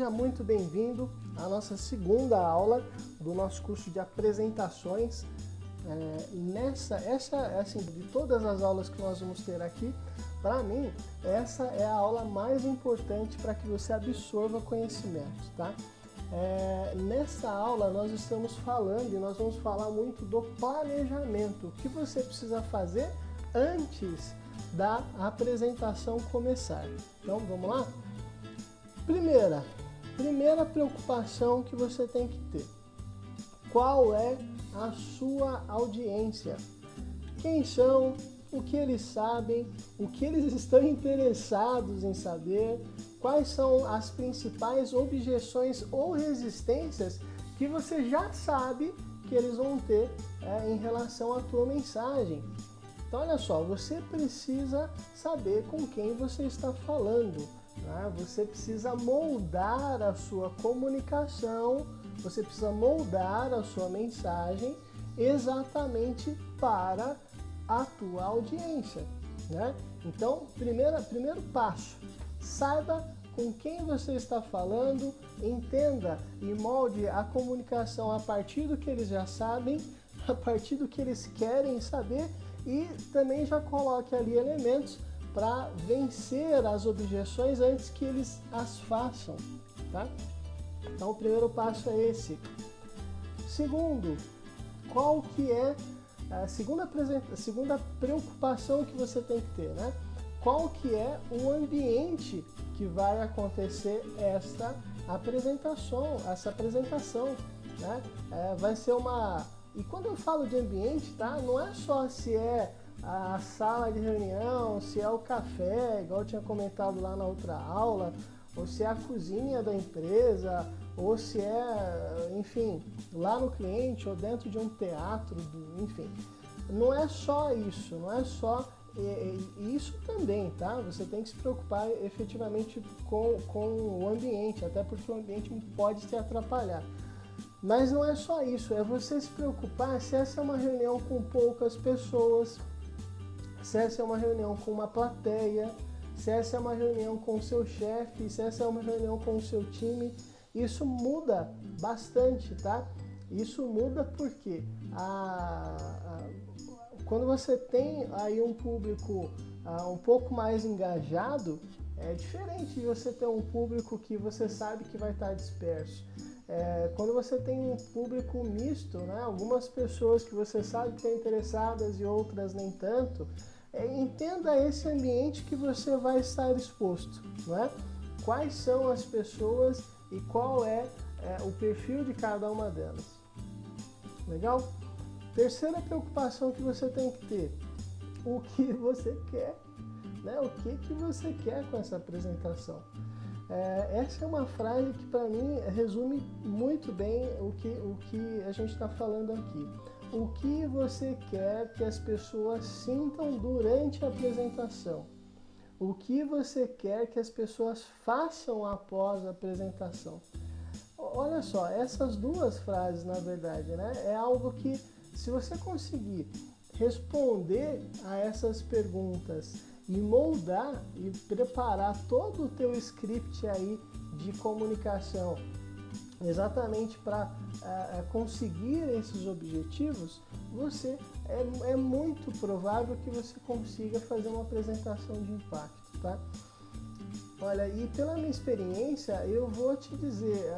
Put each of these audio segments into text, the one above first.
Seja muito bem-vindo à nossa segunda aula do nosso curso de apresentações. De todas as aulas que nós vamos ter aqui, para mim, essa é a aula mais importante para que você absorva conhecimentos, tá? Nessa aula nós estamos falando e nós vamos falar muito do planejamento, o que você precisa fazer antes da apresentação começar. Então, vamos lá? Primeira preocupação que você tem que ter. Qual é a sua audiência? Quem são? O que eles sabem? O que eles estão interessados em saber? Quais são as principais objeções ou resistências que você já sabe que eles vão ter em relação à tua mensagem? Então, olha só, você precisa saber com quem você está falando, né? Você precisa moldar a sua comunicação, você precisa moldar a sua mensagem exatamente para a tua audiência, né? Então, primeiro passo, saiba com quem você está falando, entenda e molde a comunicação a partir do que eles já sabem, a partir do que eles querem saber, e também já coloque ali elementos para vencer as objeções antes que eles as façam, tá? Então o primeiro passo é esse. Segundo, qual que é a segunda preocupação que você tem que ter, né? Qual que é o ambiente que vai acontecer essa apresentação, né? Vai ser uma... E quando eu falo de ambiente, tá? Não é só se é a sala de reunião, se é o café, igual eu tinha comentado lá na outra aula, ou se é a cozinha da empresa, ou se é, enfim, lá no cliente, ou dentro de um teatro, enfim. Não é só isso, não é só isso também, tá? Você tem que se preocupar efetivamente com o ambiente, até porque o ambiente pode te atrapalhar. Mas não é só isso, é você se preocupar se essa é uma reunião com poucas pessoas, se essa é uma reunião com uma plateia, se essa é uma reunião com o seu chefe, se essa é uma reunião com o seu time. Isso muda bastante, tá? Isso muda porque quando você tem aí um público um pouco mais engajado, é diferente de você ter um público que você sabe que vai estar disperso. Quando você tem um público misto, né, algumas pessoas que você sabe que estão interessadas e outras nem tanto, entenda esse ambiente que você vai estar exposto, né? Quais são as pessoas e qual é o perfil de cada uma delas. Legal? Terceira preocupação que você tem que ter, o que você quer, né? O que você quer com essa apresentação? Essa é uma frase que para mim resume muito bem o que a gente está falando aqui. O que você quer que as pessoas sintam durante a apresentação? O que você quer que as pessoas façam após a apresentação? Olha só, essas duas frases, na verdade, né, é algo que, se você conseguir responder a essas perguntas e moldar e preparar todo o teu script aí de comunicação exatamente para conseguir esses objetivos, é muito provável que você consiga fazer uma apresentação de impacto, tá? Olha, e pela minha experiência, eu vou te dizer,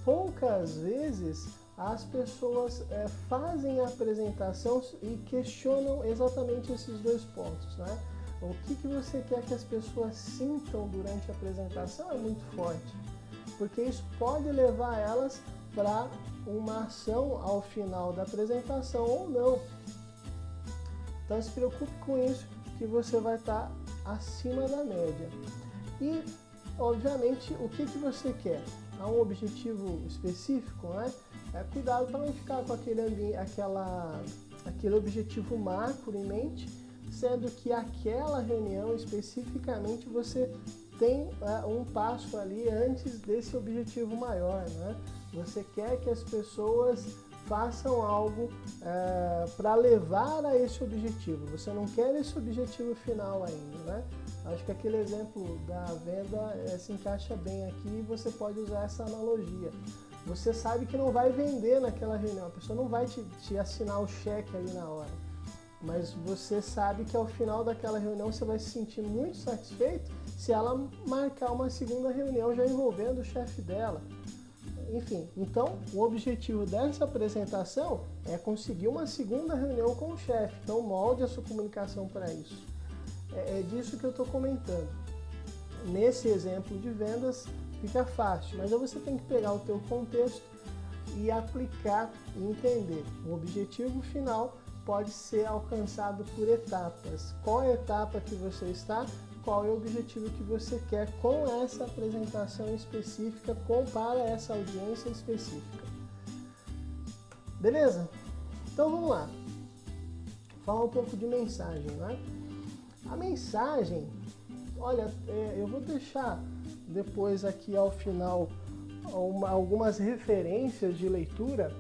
poucas vezes as pessoas fazem a apresentação e questionam exatamente esses dois pontos, né? O que você quer que as pessoas sintam durante a apresentação é muito forte, porque isso pode levar elas para uma ação ao final da apresentação ou não. Então se preocupe com isso, que você vai estar acima da média. E, obviamente, o que você quer? Há um objetivo específico, né? Cuidado para não ficar com aquele objetivo macro em mente, sendo que aquela reunião especificamente você tem um passo ali antes desse objetivo maior, né? Você quer que as pessoas façam algo para levar a esse objetivo. Você não quer esse objetivo final ainda, né? Acho que aquele exemplo da venda se encaixa bem aqui e você pode usar essa analogia. Você sabe que não vai vender naquela reunião, a pessoa não vai te assinar o cheque ali na hora. Mas você sabe que ao final daquela reunião você vai se sentir muito satisfeito se ela marcar uma segunda reunião já envolvendo o chefe dela. Enfim, então o objetivo dessa apresentação é conseguir uma segunda reunião com o chefe. Então molde a sua comunicação para isso. É disso que eu estou comentando. Nesse exemplo de vendas fica fácil, mas aí você tem que pegar o teu contexto e aplicar e entender. O objetivo final pode ser alcançado por etapas. Qual é a etapa que você está? Qual é o objetivo que você quer com essa apresentação específica, para essa audiência específica. Beleza? Então vamos lá. Falar um pouco de mensagem, né? A mensagem, olha, eu vou deixar depois aqui ao final algumas referências de leitura,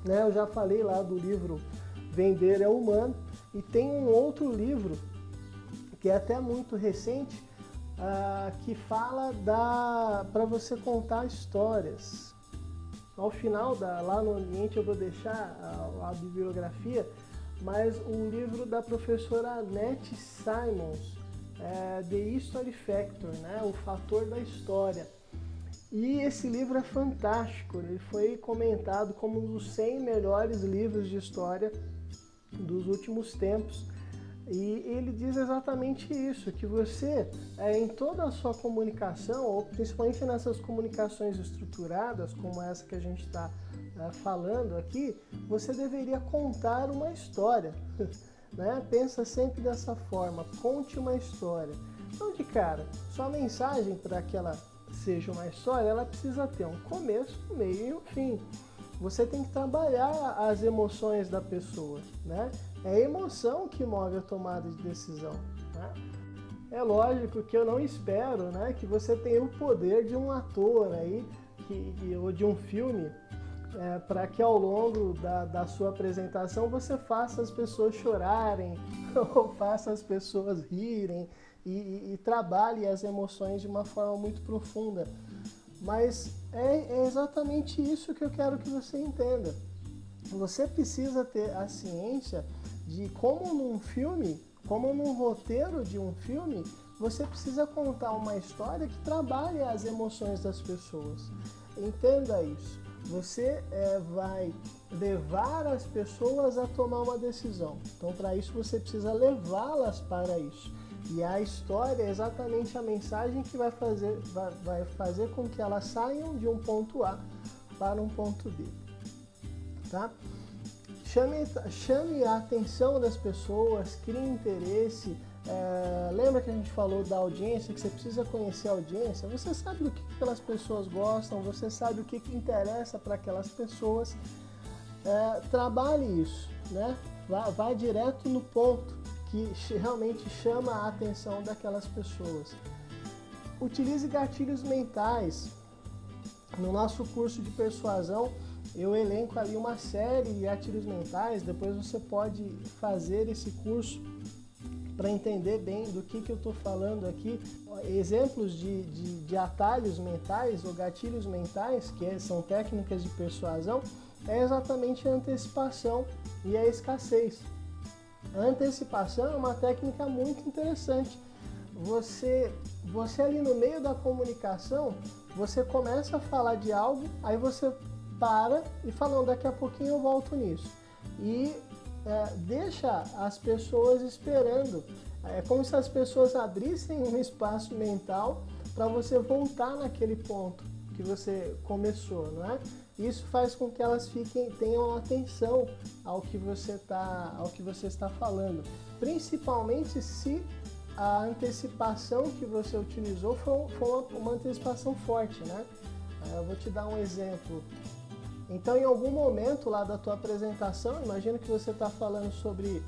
né? Eu já falei lá do livro Vender é Humano, e tem um outro livro que é até muito recente, que fala para você contar histórias. Ao final, lá no ambiente, eu vou deixar a bibliografia, mas o livro da professora Annette Simons, The History Factor, né? O Fator da História. E esse livro é fantástico, ele foi comentado como um dos 100 melhores livros de história dos últimos tempos. E ele diz exatamente isso, que você, em toda a sua comunicação, ou principalmente nessas comunicações estruturadas, como essa que a gente está falando aqui, você deveria contar uma história. Né? Pensa sempre dessa forma, conte uma história. Então, de cara, sua mensagem, para que ela seja uma história, ela precisa ter um começo, um meio e um fim. Você tem que trabalhar as emoções da pessoa, né? É a emoção que move a tomada de decisão, né? É lógico que eu não espero, né, que você tenha o poder de um ator aí, ou de um filme, para que ao longo da sua apresentação você faça as pessoas chorarem ou faça as pessoas rirem e trabalhe as emoções de uma forma muito profunda. Mas é exatamente isso que eu quero que você entenda. Você precisa ter a ciência de como num filme, como num roteiro de um filme, você precisa contar uma história que trabalhe as emoções das pessoas. Entenda isso. Você vai levar as pessoas a tomar uma decisão. Então, para isso, você precisa levá-las para isso. E a história é exatamente a mensagem que vai fazer com que elas saiam de um ponto A para um ponto B. Tá? Chame a atenção das pessoas, crie interesse. Lembra que a gente falou da audiência, que você precisa conhecer a audiência? Você sabe do que aquelas pessoas gostam, você sabe o que interessa para aquelas pessoas. Trabalhe isso, né? Vai direto no ponto que realmente chama a atenção daquelas pessoas. Utilize gatilhos mentais. No nosso curso de persuasão, eu elenco ali uma série de gatilhos mentais. Depois você pode fazer esse curso para entender bem do que eu estou falando aqui. Exemplos de atalhos mentais ou gatilhos mentais, que são técnicas de persuasão, é exatamente a antecipação e a escassez. A antecipação é uma técnica muito interessante. Você ali no meio da comunicação, você começa a falar de algo, aí você para e fala, daqui a pouquinho eu volto nisso. E deixa as pessoas esperando. É como se as pessoas abrissem um espaço mental para você voltar naquele ponto que você começou, não é? Isso faz com que elas tenham atenção ao que você está falando, principalmente se a antecipação que você utilizou for uma antecipação forte, né? Eu vou te dar um exemplo. Então, em algum momento lá da tua apresentação, imagina que você está falando sobre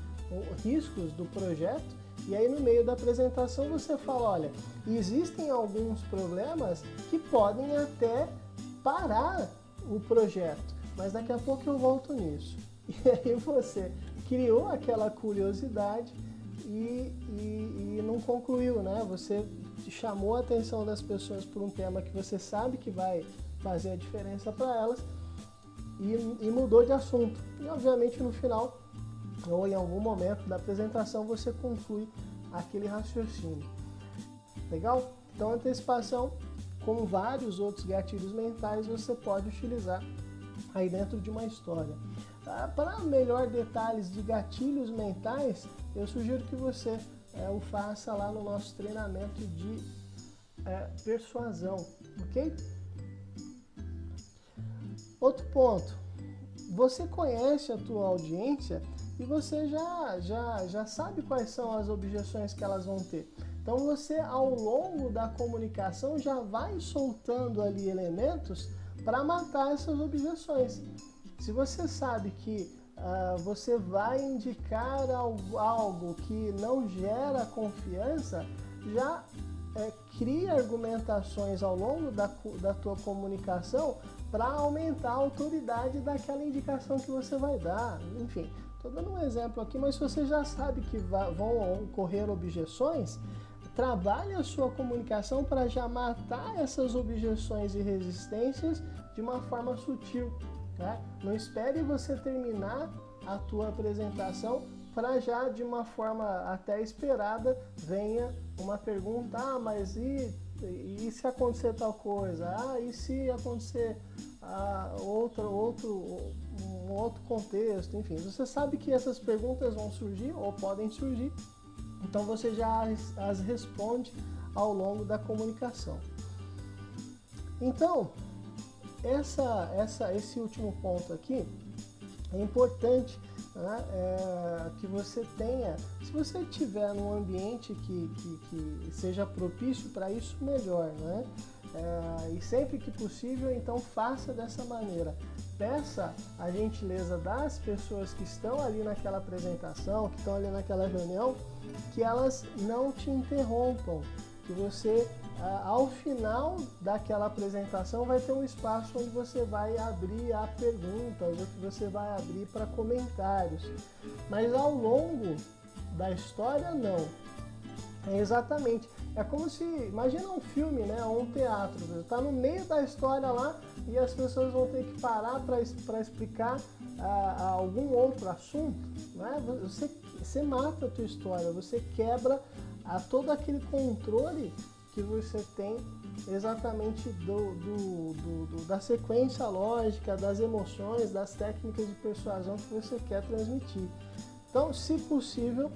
riscos do projeto, e aí no meio da apresentação você fala, olha, existem alguns problemas que podem até parar o projeto, mas daqui a pouco eu volto nisso. E aí você criou aquela curiosidade e não concluiu, né? Você chamou a atenção das pessoas por um tema que você sabe que vai fazer a diferença para elas e mudou de assunto. E obviamente no final ou em algum momento da apresentação você conclui aquele raciocínio. Legal? Então, antecipação, como vários outros gatilhos mentais, você pode utilizar aí dentro de uma história. Para melhor detalhes de gatilhos mentais, eu sugiro que você o faça lá no nosso treinamento de persuasão, ok? Outro ponto, você conhece a tua audiência e você já sabe quais são as objeções que elas vão ter. Então você, ao longo da comunicação, já vai soltando ali elementos para matar essas objeções. Se você sabe que você vai indicar algo que não gera confiança, já cria argumentações ao longo da tua comunicação para aumentar a autoridade daquela indicação que você vai dar. Enfim, estou dando um exemplo aqui, mas se você já sabe que vão ocorrer objeções, trabalhe a sua comunicação para já matar essas objeções e resistências de uma forma sutil. Né? Não espere você terminar a tua apresentação para já de uma forma até esperada venha uma pergunta, mas e se acontecer tal coisa? E se acontecer um outro contexto? Enfim, você sabe que essas perguntas vão surgir ou podem surgir, então você já as responde ao longo da comunicação. Então, esse último ponto aqui é importante, né, que você tenha, se você estiver num ambiente que seja propício para isso, melhor, né? E sempre que possível, então faça dessa maneira. Peça a gentileza das pessoas que estão ali naquela apresentação, que estão ali naquela reunião, que elas não te interrompam, que você, ao final daquela apresentação, vai ter um espaço onde você vai abrir a perguntas, ou que você vai abrir para comentários. Mas ao longo da história, não. Exatamente. É como se, imagina um filme, né, ou um teatro, está no meio da história lá e as pessoas vão ter que parar para explicar algum outro assunto, né? Você mata a tua história, você quebra todo aquele controle que você tem exatamente da sequência lógica, das emoções, das técnicas de persuasão que você quer transmitir. Então, se possível,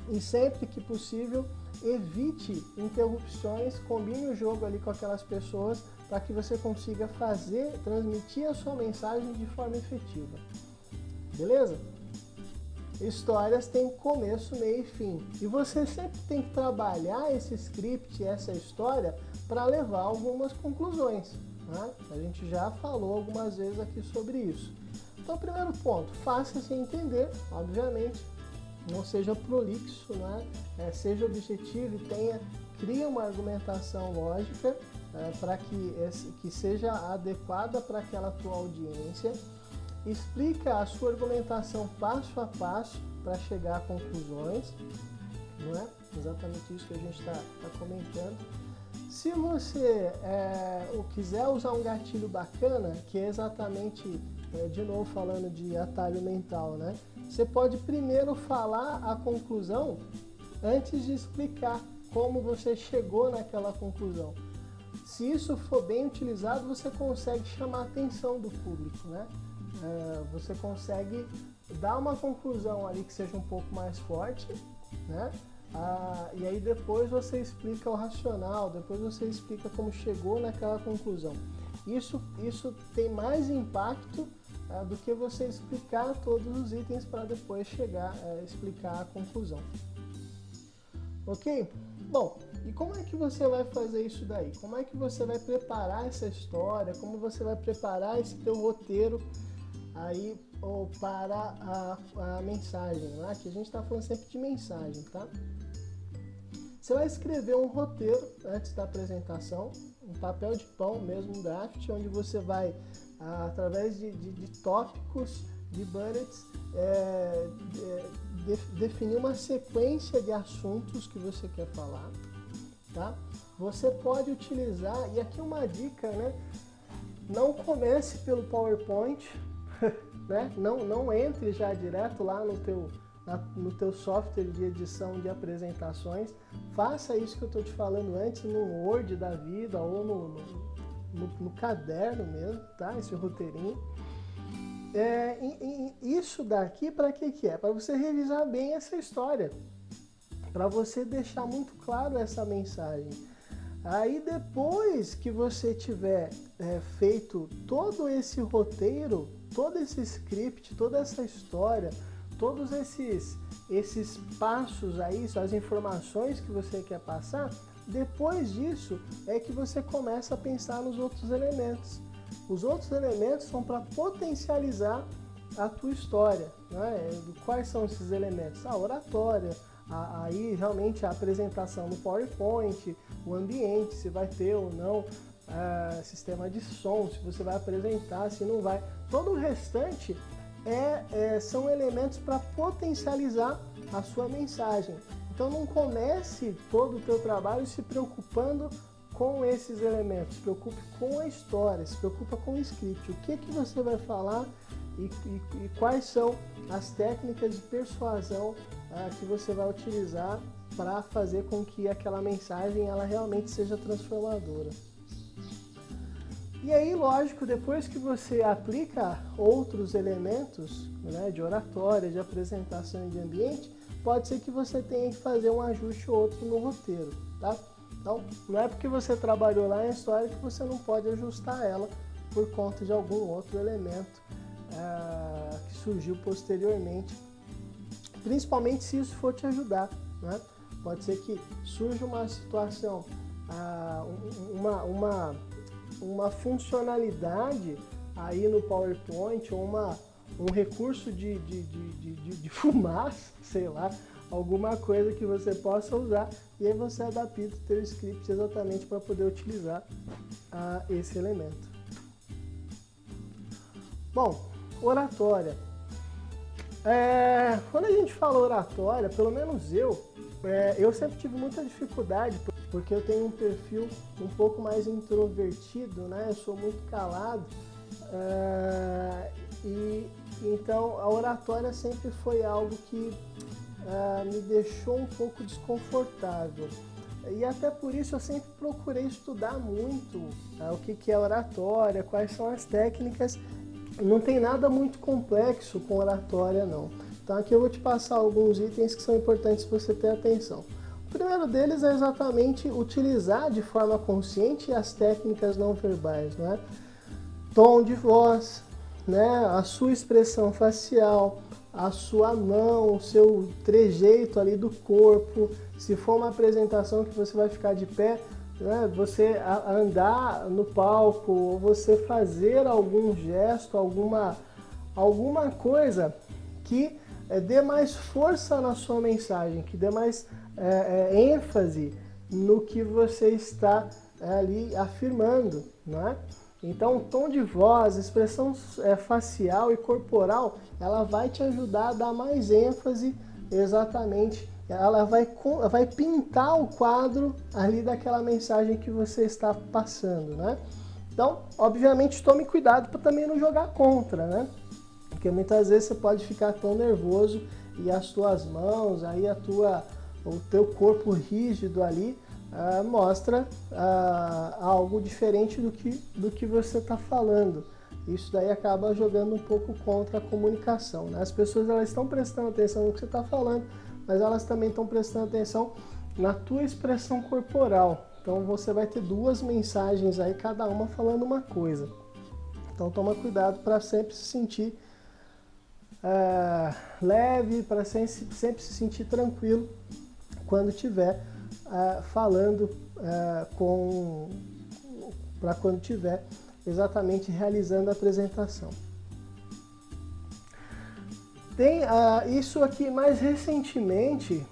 e sempre que possível, evite interrupções, combine o jogo ali com aquelas pessoas para que você consiga transmitir a sua mensagem de forma efetiva. Beleza? Histórias têm começo, meio e fim. E você sempre tem que trabalhar esse script, essa história, para levar algumas conclusões. Né? A gente já falou algumas vezes aqui sobre isso. Então, primeiro ponto, faça-se entender, obviamente. Não seja prolixo, né? Seja objetivo e cria uma argumentação lógica para que seja adequada para aquela tua audiência. Explica a sua argumentação passo a passo para chegar a conclusões, não é? Exatamente isso que a gente está comentando. Se você quiser usar um gatilho bacana, que é exatamente, de novo falando de atalho mental, né? Você pode primeiro falar a conclusão antes de explicar como você chegou naquela conclusão. Se isso for bem utilizado, você consegue chamar a atenção do público, né? Você consegue dar uma conclusão ali que seja um pouco mais forte, né? E aí depois você explica o racional, depois você explica como chegou naquela conclusão. Isso tem mais impacto do que você explicar todos os itens para depois chegar a explicar a conclusão. Ok? Bom, e como é que você vai fazer isso daí? Como é que você vai preparar essa história? Como você vai preparar esse teu roteiro aí para a mensagem, né? Que a gente está falando sempre de mensagem, tá? Você vai escrever um roteiro antes da apresentação, um papel de pão mesmo, um draft, onde você vai, através de tópicos, de bullets, definir uma sequência de assuntos que você quer falar, tá? Você pode utilizar, e aqui uma dica, né? Não comece pelo PowerPoint, né? Não entre já direto lá no teu software de edição de apresentações. Faça isso que eu estou te falando antes no Word da vida ou no caderno mesmo, tá? Esse roteirinho. Isso daqui para que é? Para você revisar bem essa história, para você deixar muito claro essa mensagem. Aí depois que você tiver feito todo esse roteiro, todo esse script, toda essa história, todos esses passos aí, as informações que você quer passar, depois disso é que você começa a pensar nos outros elementos. Os outros elementos são para potencializar a tua história, né? Quais são esses elementos? A oratória, aí realmente a apresentação no PowerPoint, o ambiente, se vai ter ou não sistema de som, se você vai apresentar, se não vai. Todo o restante são elementos para potencializar a sua mensagem. Então não comece todo o teu trabalho se preocupando com esses elementos, se preocupe com a história, se preocupa com o script, o que você vai falar e quais são as técnicas de persuasão que você vai utilizar para fazer com que aquela mensagem ela realmente seja transformadora. E aí, lógico, depois que você aplica outros elementos, né, de oratória, de apresentação e de ambiente, pode ser que você tenha que fazer um ajuste ou outro no roteiro, tá? Então, não é porque você trabalhou lá em história que você não pode ajustar ela por conta de algum outro elemento que surgiu posteriormente, principalmente se isso for te ajudar, né? Pode ser que surja uma situação, uma funcionalidade aí no PowerPoint ou um recurso de fumaça, sei lá, alguma coisa que você possa usar, e aí você adapta o seu script exatamente para poder utilizar esse elemento. Bom, oratória. Quando a gente fala oratória, pelo menos eu sempre tive muita dificuldade, porque eu tenho um perfil um pouco mais introvertido, né? Eu sou muito calado, e então a oratória sempre foi algo que me deixou um pouco desconfortável. E até por isso eu sempre procurei estudar muito o que é oratória, quais são as técnicas. Não tem nada muito complexo com oratória, não. Então aqui eu vou te passar alguns itens que são importantes para você ter atenção. O primeiro deles é exatamente utilizar de forma consciente as técnicas não verbais, né? Tom de voz, né? A sua expressão facial, a sua mão, o seu trejeito ali do corpo. Se for uma apresentação que você vai ficar de pé, né? Você andar no palco, ou você fazer algum gesto, alguma coisa que dê mais força na sua mensagem, que dê mais ênfase no que você está ali afirmando, não é? Então, o tom de voz, expressão facial e corporal, ela vai te ajudar a dar mais ênfase exatamente. Ela vai pintar o quadro ali daquela mensagem que você está passando, né? Então, obviamente, tome cuidado para também não jogar contra, né? Porque muitas vezes você pode ficar tão nervoso e as tuas mãos, aí o teu corpo rígido ali mostra algo diferente do que você está falando. Isso daí acaba jogando um pouco contra a comunicação, né? As pessoas elas estão prestando atenção no que você está falando, mas elas também estão prestando atenção na tua expressão corporal. Então você vai ter duas mensagens aí, cada uma falando uma coisa. Então toma cuidado para sempre se sentir leve, para sempre se sentir tranquilo quando estiver falando para quando estiver exatamente realizando a apresentação. Tem isso aqui mais recentemente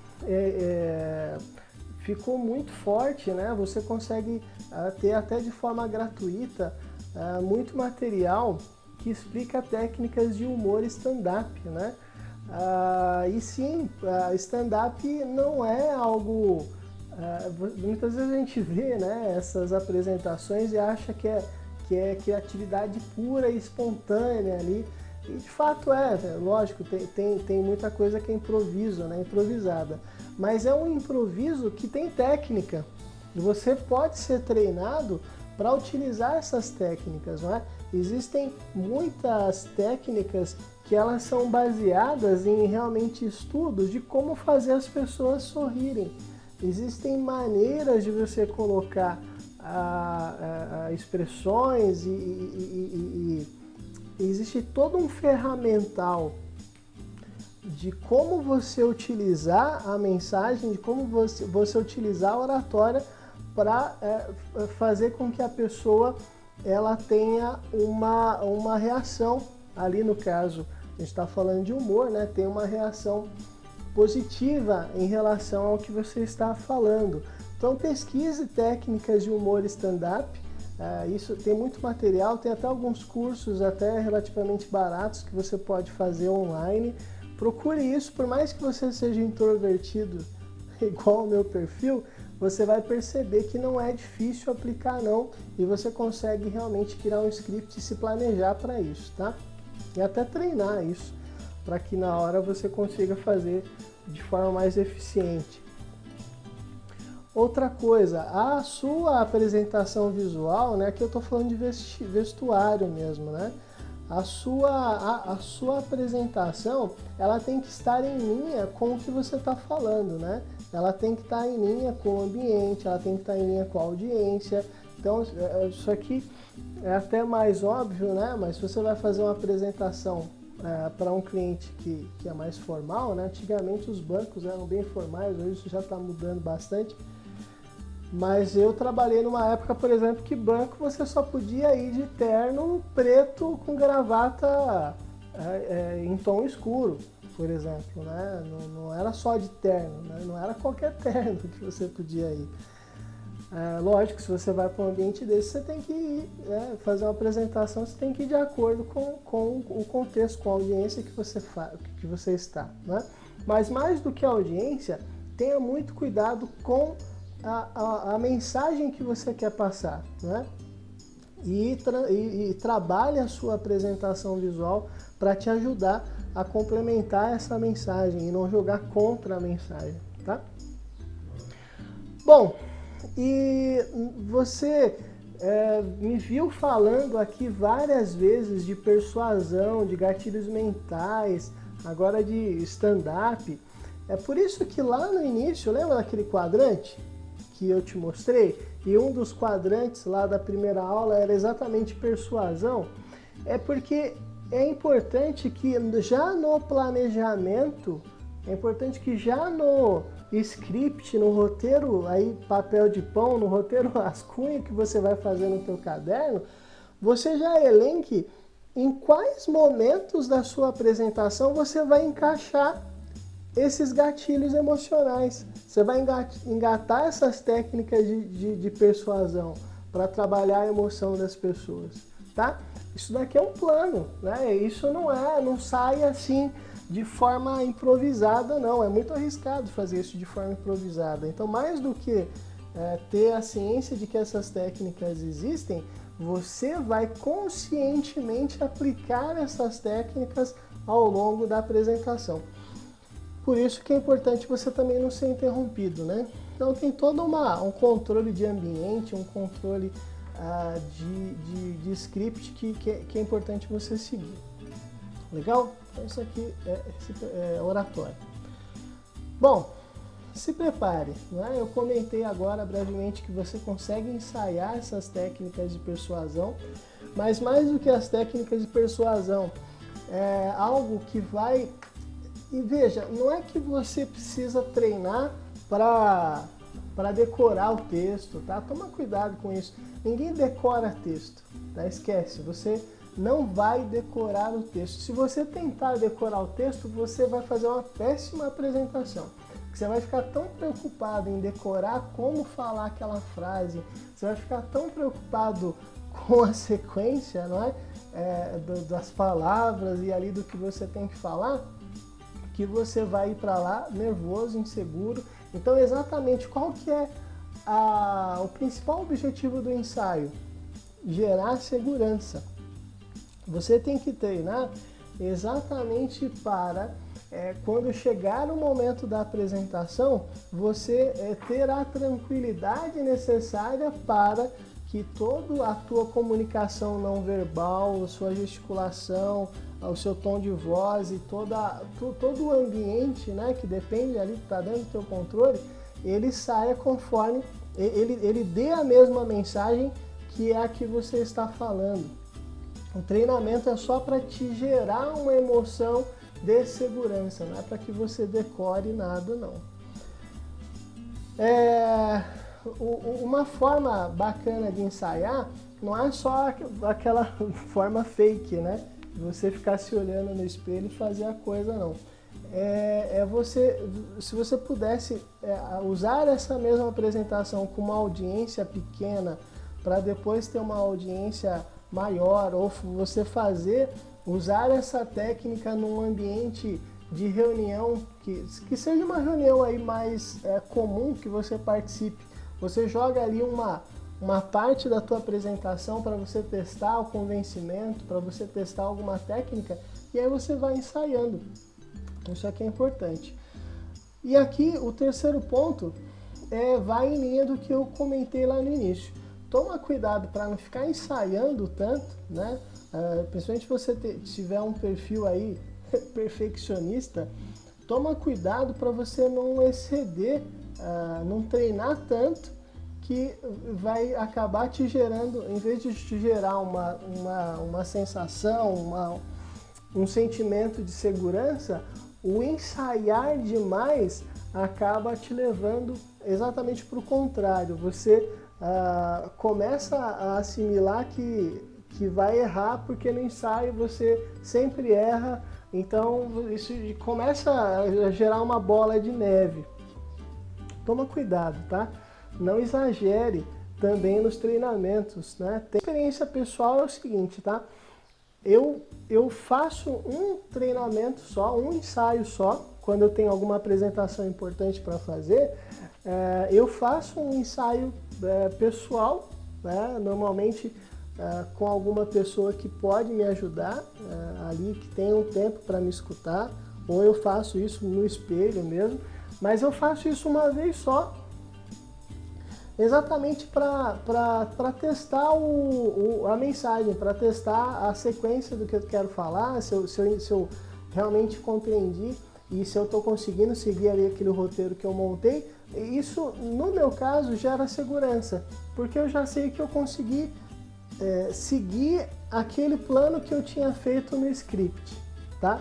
ficou muito forte, né? Você consegue ter até de forma gratuita muito material que explica técnicas de humor stand-up, né? E sim, stand-up não é algo... muitas vezes a gente vê, né, essas apresentações e acha que é criatividade pura e espontânea ali. E de fato lógico, tem muita coisa que é improviso, né, improvisada. Mas é um improviso que tem técnica. E você pode ser treinado para utilizar essas técnicas, não é? Existem muitas técnicas que elas são baseadas em realmente estudos de como fazer as pessoas sorrirem. Existem maneiras de você colocar expressões e existe todo um ferramental de como você utilizar a mensagem, de como você utilizar a oratória para fazer com que a pessoa ela tenha uma reação. Ali no caso, a gente está falando de humor, né? Tem uma reação positiva em relação ao que você está falando. Então pesquise técnicas de humor stand-up. Isso tem muito material, tem até alguns cursos até relativamente baratos que você pode fazer online. Procure isso, por mais que você seja introvertido igual o meu perfil, você vai perceber que não é difícil aplicar não, e você consegue realmente criar um script e se planejar para isso, tá? E até treinar isso, para que na hora você consiga fazer de forma mais eficiente. Outra coisa, a sua apresentação visual, né, que eu estou falando de vestuário mesmo, né? A sua apresentação, ela tem que estar em linha com o que você está falando, né? Ela tem que estar em linha com o ambiente, ela tem que estar em linha com a audiência. Então, isso aqui é até mais óbvio, né? Mas se você vai fazer uma apresentação para um cliente que é mais formal, né? Antigamente os bancos eram bem formais, hoje isso já está mudando bastante. Mas eu trabalhei numa época, por exemplo, que banco você só podia ir de terno preto com gravata em tom escuro, por exemplo, né? Não era só de terno, né? Não era qualquer terno que você podia ir. Lógico, se você vai para um ambiente desse, você tem que ir, fazer uma apresentação, você tem que ir de acordo com o contexto, com a audiência que você está, né? Mas mais do que a audiência, tenha muito cuidado com a mensagem que você quer passar, né? E trabalhe a sua apresentação visual para te ajudar a complementar essa mensagem e não jogar contra a mensagem, tá? Bom, e você me viu falando aqui várias vezes de persuasão, de gatilhos mentais, agora de stand-up. É por isso que lá no início, lembra daquele quadrante que eu te mostrei? E um dos quadrantes lá da primeira aula era exatamente persuasão. É porque é importante que já no planejamento, é importante que já no script, no roteiro, aí papel de pão, no roteiro rascunho que você vai fazer no teu caderno, você já elenque em quais momentos da sua apresentação você vai encaixar esses gatilhos emocionais. Você vai engatar essas técnicas de persuasão para trabalhar a emoção das pessoas, tá? Isso daqui é um plano, né? Isso não sai assim de forma improvisada, não. É muito arriscado fazer isso de forma improvisada. Então, mais do que ter a ciência de que essas técnicas existem, você vai conscientemente aplicar essas técnicas ao longo da apresentação. Por isso que é importante você também não ser interrompido, né? Então tem todo um controle de ambiente, um controle de script que é importante você seguir. Legal? Então isso aqui é oratório. Bom, se prepare, né? Eu comentei agora brevemente que você consegue ensaiar essas técnicas de persuasão, mas mais do que as técnicas de persuasão, é algo que vai... E veja, não é que você precisa treinar para decorar o texto, tá? Toma cuidado com isso. Ninguém decora texto, tá? Esquece, você não vai decorar o texto. Se você tentar decorar o texto, você vai fazer uma péssima apresentação. Você vai ficar tão preocupado em decorar como falar aquela frase, você vai ficar tão preocupado com a sequência, não é? Das palavras e ali do que você tem que falar, que você vai ir para lá nervoso, inseguro. Então, exatamente qual que é o principal objetivo do ensaio? Gerar segurança. Você tem que treinar exatamente para, quando chegar o momento da apresentação, você ter a tranquilidade necessária para que toda a tua comunicação não verbal, a sua gesticulação, o seu tom de voz e todo o ambiente, né, que depende ali, que está dentro do teu controle, ele saia conforme, ele dê a mesma mensagem que é a que você está falando. O treinamento é só para te gerar uma emoção de segurança, não é para que você decore nada, não. Uma forma bacana de ensaiar não é só aquela forma fake, né? Você ficar se olhando no espelho e fazer a coisa, não. Se você pudesse usar essa mesma apresentação com uma audiência pequena para depois ter uma audiência maior, ou você usar essa técnica num ambiente de reunião, que seja uma reunião aí mais comum que você participe. Você joga ali uma parte da tua apresentação para você testar o convencimento, para você testar alguma técnica, e aí você vai ensaiando. Isso aqui é importante. E aqui o terceiro ponto vai em linha do que eu comentei lá no início. Toma cuidado para não ficar ensaiando tanto, né? Principalmente se você tiver um perfil aí perfeccionista, toma cuidado para você não exceder, não treinar tanto, que vai acabar te gerando, em vez de te gerar uma sensação, um sentimento de segurança, o ensaiar demais acaba te levando exatamente para o contrário. Você começa a assimilar que vai errar, porque no ensaio você sempre erra, então isso começa a gerar uma bola de neve. Toma cuidado, tá? Não exagere também nos treinamentos, né? A experiência pessoal é o seguinte, tá? Eu faço um treinamento só, um ensaio só, quando eu tenho alguma apresentação importante para fazer. Eu faço um ensaio pessoal, né? Normalmente com alguma pessoa que pode me ajudar ali, que tem um tempo para me escutar, ou eu faço isso no espelho mesmo, mas eu faço isso uma vez só, exatamente para testar a mensagem, para testar a sequência do que eu quero falar, se eu realmente compreendi e se eu estou conseguindo seguir ali aquele roteiro que eu montei. Isso, no meu caso, gera segurança, porque eu já sei que eu consegui seguir aquele plano que eu tinha feito no script, tá?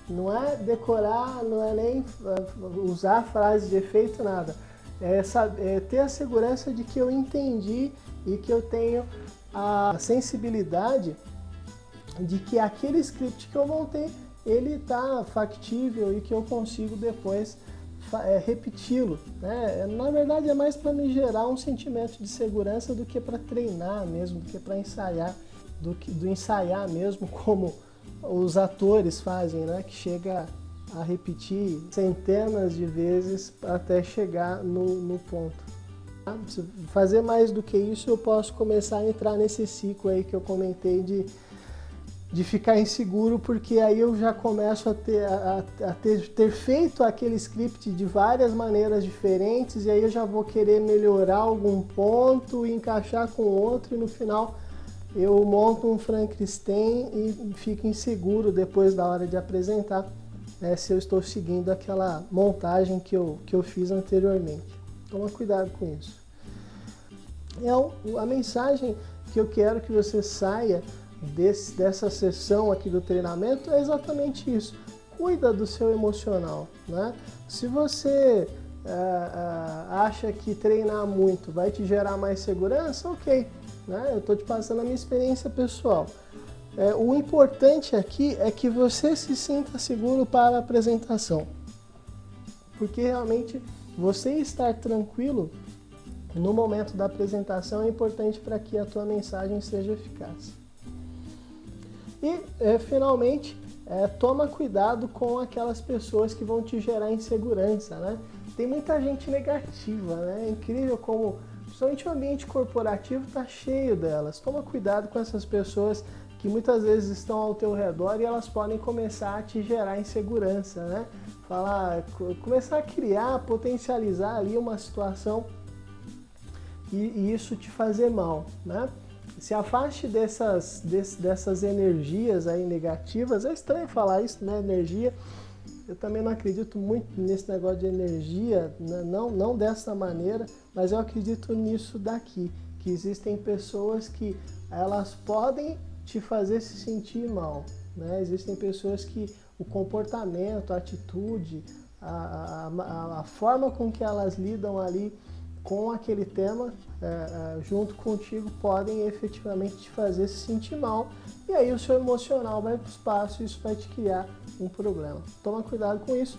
Não é decorar, não é nem usar frase de efeito, nada. É ter a segurança de que eu entendi e que eu tenho a sensibilidade de que aquele script que eu montei, ele está factível e que eu consigo depois repeti-lo, né? Na verdade é mais para me gerar um sentimento de segurança do que para treinar mesmo, do que para ensaiar, do ensaiar mesmo como os atores fazem, né? Que chega a repetir centenas de vezes até chegar no ponto. Se fazer mais do que isso, eu posso começar a entrar nesse ciclo aí que eu comentei de ficar inseguro, porque aí eu já começo a ter feito aquele script de várias maneiras diferentes, e aí eu já vou querer melhorar algum ponto e encaixar com outro, e no final eu monto um Frankenstein e fico inseguro depois da hora de apresentar, se eu estou seguindo aquela montagem que eu fiz anteriormente. Toma cuidado com isso. A mensagem que eu quero que você saia dessa sessão aqui do treinamento é exatamente isso. Cuida do seu emocional, né? Se você acha que treinar muito vai te gerar mais segurança, ok, né? Eu estou te passando a minha experiência pessoal. O importante aqui é que você se sinta seguro para a apresentação, porque realmente você estar tranquilo no momento da apresentação é importante para que a tua mensagem seja eficaz. E, finalmente, toma cuidado com aquelas pessoas que vão te gerar insegurança, né? Tem muita gente negativa, né? É incrível como, principalmente o ambiente corporativo está cheio delas. Toma cuidado com essas pessoas que muitas vezes estão ao teu redor e elas podem começar a te gerar insegurança, né? Começar a criar, potencializar ali uma situação e isso te fazer mal, né? Se afaste dessas energias aí negativas. É estranho falar isso, né? Energia. Eu também não acredito muito nesse negócio de energia, né? Não dessa maneira, mas eu acredito nisso daqui, que existem pessoas que elas podem te fazer se sentir mal, né? Existem pessoas que o comportamento, a atitude, a forma com que elas lidam ali com aquele tema junto contigo podem efetivamente te fazer se sentir mal, e aí o seu emocional vai para o espaço e isso vai te criar um problema. Toma cuidado com isso.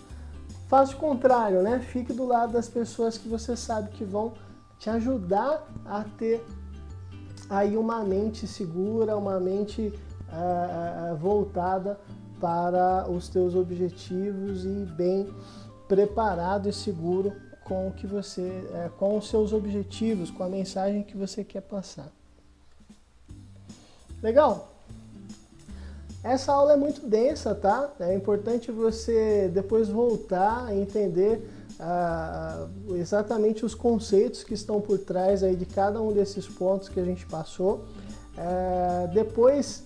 Faça o contrário, né? Fique do lado das pessoas que você sabe que vão te ajudar a ter aí uma mente segura, uma mente voltada para os teus objetivos e bem preparado e seguro com o que você, com os seus objetivos, com a mensagem que você quer passar. Legal? Essa aula é muito densa, tá? É importante você depois voltar a entender exatamente os conceitos que estão por trás aí de cada um desses pontos que a gente passou. Depois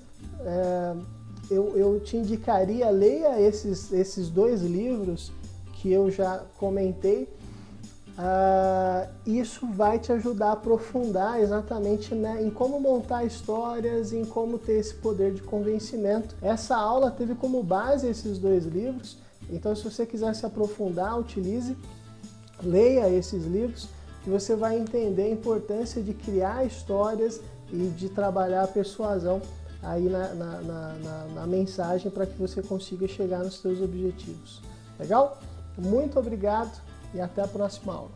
eu te indicaria, leia esses 2 livros que eu já comentei. Isso vai te ajudar a aprofundar exatamente, né, em como montar histórias, em como ter esse poder de convencimento. Essa aula teve como base esses 2 livros, então se você quiser se aprofundar, utilize, leia esses livros, que você vai entender a importância de criar histórias e de trabalhar a persuasão aí na mensagem para que você consiga chegar nos seus objetivos. Legal? Muito obrigado e até a próxima aula.